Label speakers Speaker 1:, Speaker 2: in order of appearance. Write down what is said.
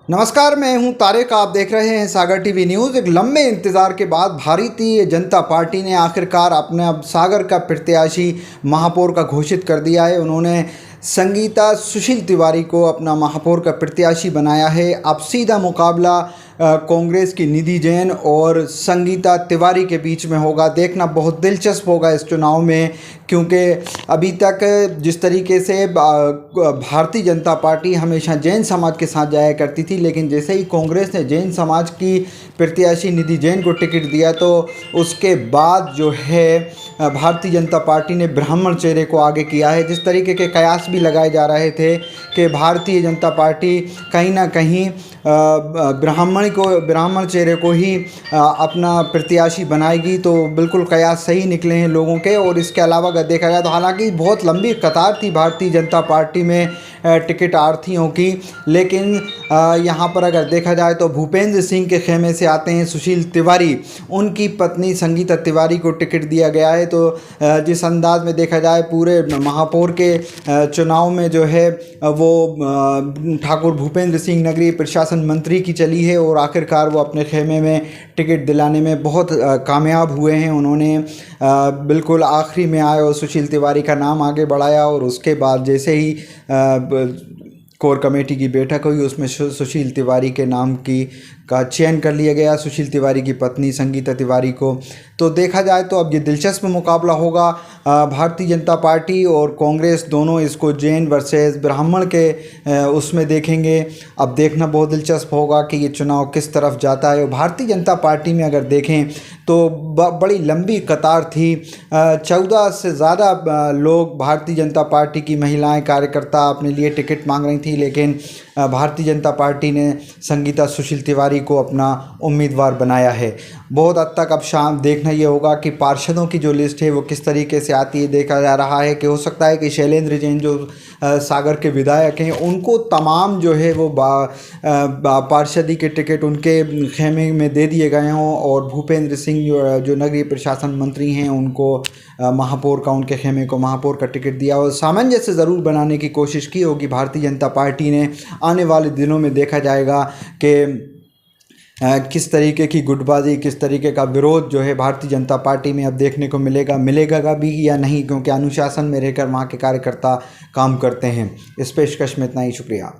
Speaker 1: नमस्कार, मैं हूं तारिक। आप देख रहे हैं सागर टीवी न्यूज़। एक लंबे इंतज़ार के बाद भारतीय जनता पार्टी ने आखिरकार अपने अब सागर का प्रत्याशी महापौर का घोषित कर दिया है। उन्होंने संगीता सुशील तिवारी को अपना महापौर का प्रत्याशी बनाया है। अब सीधा मुकाबला कांग्रेस की निधि जैन और संगीता तिवारी के बीच में होगा। देखना बहुत दिलचस्प होगा इस चुनाव में, क्योंकि अभी तक जिस तरीके से भारतीय जनता पार्टी हमेशा जैन समाज के साथ जाया करती थी, लेकिन जैसे ही कांग्रेस ने जैन समाज की प्रत्याशी निधि जैन को टिकट दिया तो उसके बाद जो है भारतीय जनता पार्टी ने ब्राह्मण चेहरे को आगे किया है। जिस तरीके के कयास भी लगाए जा रहे थे कि भारतीय जनता पार्टी कहीं ना कहीं ब्राह्मण चेहरे को ही अपना प्रत्याशी बनाएगी, तो बिल्कुल कयास सही निकले हैं लोगों के। और इसके अलावा अगर देखा जाए तो हालांकि बहुत लंबी कतार थी भारतीय जनता पार्टी में टिकट आर्थियों की, लेकिन यहाँ पर अगर देखा जाए तो भूपेंद्र सिंह के खेमे से आते हैं सुशील तिवारी। उनकी पत्नी संगीता तिवारी को टिकट दिया गया है। तो जिस अंदाज में देखा जाए पूरे महापौर के चुनाव में जो है वो ठाकुर भूपेंद्र सिंह नगरीय प्रशासन मंत्री की चली है और आखिरकार वो अपने खेमे में टिकट दिलाने में बहुत कामयाब हुए हैं। उन्होंने बिल्कुल आखिरी में आए और सुशील तिवारी का नाम आगे बढ़ाया और उसके बाद जैसे ही कोर कमेटी की बैठक हुई उसमें सुशील तिवारी के नाम का चयन कर लिया गया, सुशील तिवारी की पत्नी संगीता तिवारी को। तो देखा जाए तो अब ये दिलचस्प मुकाबला होगा। भारतीय जनता पार्टी और कांग्रेस दोनों इसको जैन वर्सेस ब्राह्मण के उसमें देखेंगे। अब देखना बहुत दिलचस्प होगा कि ये चुनाव किस तरफ जाता है। और भारतीय जनता पार्टी में अगर देखें तो बड़ी लंबी कतार थी। 14 से ज़्यादा लोग भारतीय जनता पार्टी की महिलाएं कार्यकर्ता अपने लिए टिकट मांग रही थी, लेकिन भारतीय जनता पार्टी ने संगीता सुशील तिवारी को अपना उम्मीदवार बनाया है। बहुत हद तक अब शाम देखना ये होगा कि पार्षदों की जो लिस्ट है वो किस तरीके से आती है। देखा जा रहा है कि हो सकता है कि शैलेंद्र जैन जो सागर के विधायक हैं उनको तमाम जो है वो पार्षदी के टिकट उनके खेमे में दे दिए गए हों और भूपेंद्र सिंह जो नगरीय प्रशासन मंत्री हैं उनको महापौर का उनके खेमे को महापौर का टिकट दिया। और सामंजस्य ज़रूर बनाने की कोशिश की होगी भारतीय जनता पार्टी ने। आने वाले दिनों में देखा जाएगा कि किस तरीके की गुटबाजी, किस तरीके का विरोध जो है भारतीय जनता पार्टी में अब देखने को मिलेगा भी या नहीं, क्योंकि अनुशासन में रहकर वहाँ के कार्यकर्ता काम करते हैं। इस पेशकश में इतना ही, शुक्रिया।